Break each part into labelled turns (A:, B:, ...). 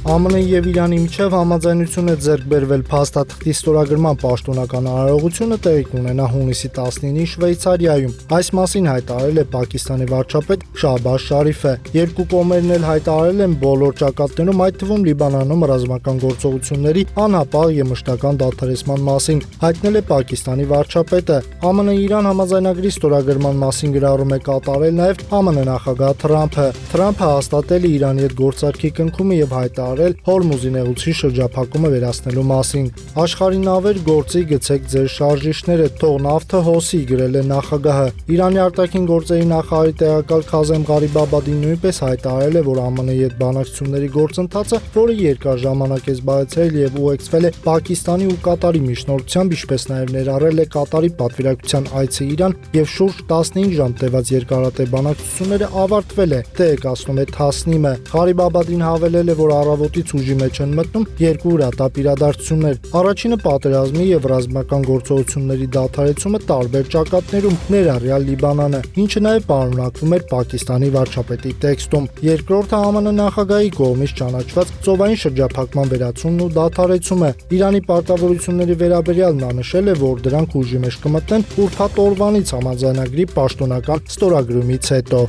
A: ԱՄՆ-ի եւ Իրանի միջև համաձայնություն է ձեռք բերվել փաստաթղթի ստորագրման պաշտոնական արարողությունը տեղի կունենա հունիսի 19-ին Շվեյցարիայում։ Այս մասին հայտարարել է Պակիստանի վարչապետ Շահբազ Շարիֆը։ Երկու կողմերն էլ հայտարարել են բոլոր ճակատներում, այդ թվում Լիբանանում ռազմական գործողությունների անհապաղ եւ մշտական դադարեցման մասին, հայտնել է Պակիստանի վարչապետը։ ԱՄՆ-Իրան համաձայնագրի ստորագրման մասին գրառում է կատարել նաեւ ԱՄՆ նախագահ Թրամփը։ Թրամփը հաստատել է Իրանի հետ գործարքի կնքումը եւ հայտարարել Հորմուզի նեղուցի շրջափակումը վերացնելու մասին։ Աշխարհի նավեր գործի գցեք ձեր շարժիչները, թող նավթը հոսի, գրել է նախագահը։ Իրանի արտաքին գործերի նախարարի տեղակալ Քազեմ Ղարիբաբադին նույնպես հայտարարել է, որ ԱՄՆ-ի հետ բանակցությունների գործընթացը, որը երկար ժամանակ է զբաղեցրել եւ ուղեկցվել է Պակիստանի ու Կատարի միջնորդությամբ, ինչպես նաեւ ներառել է Կատարի պատվիրակության այցը Իրան եւ շուրջ 15 ժամ տևած երկարատև բանակցությունները ավարտվել է, տեղեկացնում է Թասնիմը։ Ղարիբաբադին հավելել է, որ առավոտից ուժի մեջ են մտնում երկու հրատապ իրադարձություններ։ Առաջինը պատերազմի եւ ռազմական գործողությունների դադարեցումը տարբեր ճակատներում, ներառյալ Լիբանանը, ինչը նաեւ պարունակվում էր Պակիստանի վարչապետի տեքստում։ Երկրորդը ԱՄՆ նախագահի կողմից ճանաչված ծովային շրջափակման վերացումն ու դադարեցումը։ Իրանի պարտավորությունների վերաբերյալ նա նշել է, որ դրանք ուժի մեջ կմտնեն ուրբաթ օրվանից համաձայնագրի պաշտոնական ստորագրումից հետո։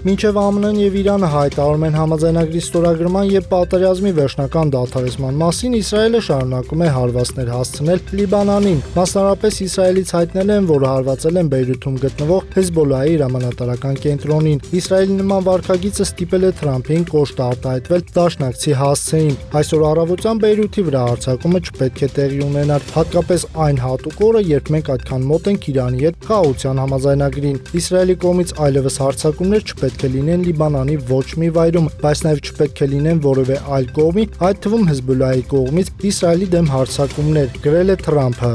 A: Մինչև ԱՄՆ-ն եւ Իրանը հայտարարում են համաձայնագրի ստորագրման եւ պատերազմի վերջնական դադարեցման մասին, Իսրայելը շարունակում է հարվածներ հասցնել Լիբանանին։ Մասնավորապես Իսրայելից հայտնել են, որ հարվածել են Բեյրութում գտնվող Հեզբոլլահի հրամանատարական կենտրոնին։ Իսրայելի նման վարքագիծը ստիպել է Թրամփին կոշտ արտահայտվել դաշնակցի հասցեին։ Այսօր առավոտյան Բեյրութի վրա հարձակումը չպետք է տեղի ունենար, հատկապես այն հատուկ օրը, երբ մենք այդքան մոտ ենք Իրանի հետ խաղաղության համաձայնագրին։ Իսրայելի կողմից այլևս հարձակումներ չպետք է լինեն Լիբանանի ոչ մի վայրում, բայց նաև չպետք է լինեն որևէ այլ կողմի, այդ թվում Հեզբոլլահի կողմից Իսրայելի դեմ հարձակումներ, գրել է Թրամփը։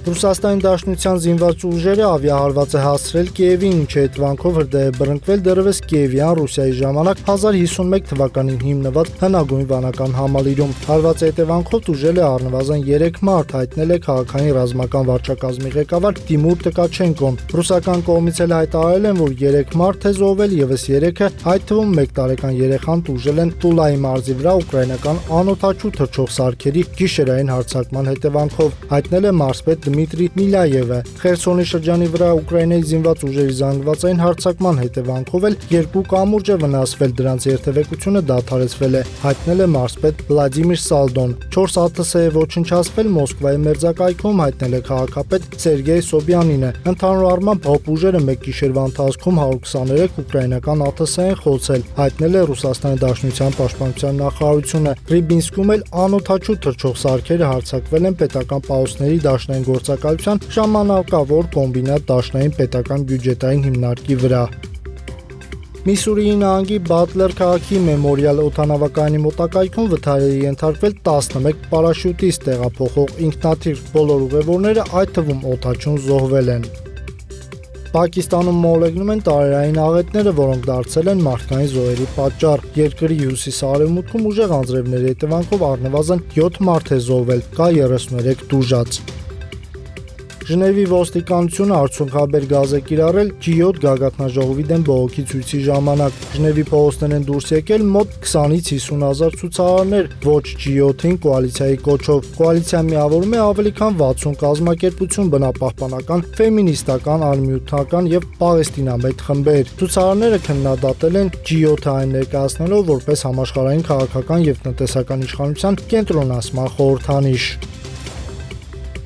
A: Ռուսաստանի Դաշնության զինված ուժերը ավիահարված է հասցրել Կիևին, ինչի հետևանքով հրդեհ է բռնկվել դեռևս Կիևյան Ռուսիայի ժամանակ 1051 թվականին հիմնված հնագույն վանական համալիրում։ Հարվածի հետևանքով տուժել է առնվազն 3 մարդ, հայտնել է քաղաքային ռազմական վարչակազմի ղեկավար Տիմուր Տկաչենկոն։ Ռուսական կողմից էլ հայտարարել են, որ 3 մարդ է զոհվել, եւս 3-ը, այդ թվում 1 տարեկան երեխան տուժել են Տուլայի մարզի վրա ուկրաինական անօդաչու թռչող սարքերի գիշերային հարձակման հետևանքով, հայտնել է մարզպետ Դմիտրի Միլայևը։ Խերսոնի շրջանի վրա Ուկրաինայի զինված ուժերի զանգվածային հարձակման հետևանքով էլ 2 կամուրջ է վնասվել, դրանց երթևեկությունը դադարեցվել է, հայտնել է մարզպետ Վլադիմիր Սալդոն։ 4 ԱԹՍ է ոչնչացվել Մոսկվայի մերձակայքում, հայտնել է քաղաքապետ Սերգեյ Սոբյանինը։ Ընդհանուր առմամբ ՀՕՊ ուժերը մեկ գիշերվա ընթացքում 123 ուկրաինական ԱԹՍ են խոցել, հայտնել է Ռուսաստանի Դաշնության պաշտպանության նախարարությունը։ Ռիբինսկում էլ անօդաչու թռչող սարքերը հարձակվել են պետական պահոստների դաշնային գործակալության ժամանակավոր կոմբինատ դաշնային պետական բյուջետային հիմնարկի վրա։ Միսուրիի նահանգի Բատլեր քաղաքի Մեմորիալ օդանավակայանի մոտակայքում վթարի է ենթարկվել 11 պարաշյուտիստ, տեղափոխող ինքնաթիռ, բոլոր ուղևորները, այդ թվում օդաչուն, զոհվել են։ Պակիստանում մոլեգնում են տարերային աղետները, որոնք դարձել են մարդկային զոհերի պատճառ։ Երկրի հյուսիս-արևմուտքում ուժեղ անձրևների հետևանքով առնվազն 7 մարդ է զոհվել, կա 33 տուժած։ Ժնևի ոստիկանությունը արդյունքաբեր գազ է կիրառել G7 գագաթնաժողովի դեմ բողոքի ցույցի ժամանակ։ Ժնևի փողոցներ են դուրս եկել մոտ 20-ից 50 հազար ցուցարարներ ոչ G7-ին կոալիցիայի կոչով։ Կոալիցիան միավորում է ավելի քան 60 կազմակերպություն, բնապահպանական, ֆեմինիստական, արմյութական եւ պաղեստինամետ խմբեր։ Ցուցարարները քննադատել են G7-ը այն ներկայացնելով որպես համաշխարհային քաղաքական եւ տնտեսական իշխանության կենտրոնացման խորհրդանիշ։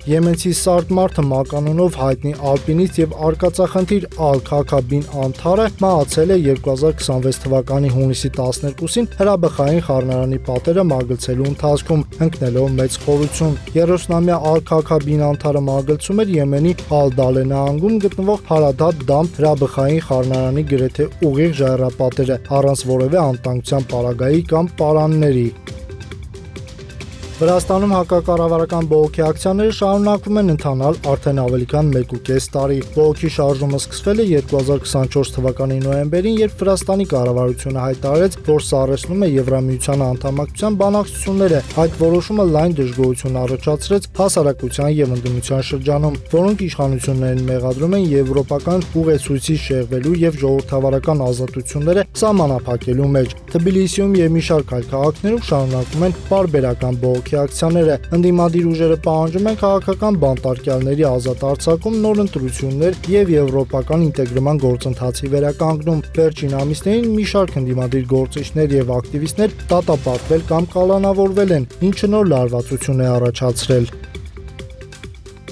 A: Եմենցի Սարդ մարդը մականունով հայտնի ալպինիստ եւ արկածախնդիր Ալ-Քաքա բին Անթարը մահացել է 2026 թվականի հունիսի 12-ին հրաբխային խառնարանի պատերը մագլցելու ընթացքում, ընկնելով մեծ խորություն։ 30-ամյա Ալ-Քաքա բին Անթարը մագլցում էր Եմենի Ալ-Դալե նահանգում գտնվող Հարադատ Դամ հրաբխային խառնարանի գրեթե ուղիղ ժայռապատերը, առանց որևէ անվտանգության պարագայի կամ պարանների։ Վրաստանում հակակառավարական բողոքի ակցիաները շարունակվում են ընթանալ արդեն ավելի քան 1.5 տարի։ Բողոքի շարժումը սկսվել է 2024 թվականի նոյեմբերին, երբ Վրաստանի կառավարությունը հայտարարեց, որ սառեցնում է Եվրամիության անդամակցության բանակցությունները։ Այդ որոշումը լայն դժգոհություն առաջացրեց հասարակության եւ ընդդիմության շրջանում, որոնք իշխանություններին մեղադրում են եվրոպական ուղեցույցի շեղվելու եւ ժողովրդավարական ազատությունները սահմանափակելու մեջ։ Թբիլիսիում եւ մի շարք այլ քաղաքներում շարունակվում են պարբերական բողոքի ակցիաները։ Ընդդիմադիր ուժերը պահանջում են քաղաքական բանտարկյալների ազատ արձակում, նոր ընտրություններ եւ եվրոպական ինտեգրման գործընթացի վերականգնում։ Վերջին ամիսներին մի շարք ընդդիմադիր գործիչներ եւ ակտիվիստներ դատապարտվել կամ կալանավորվել են, ինչը նոր լարվածություն է առաջացրել։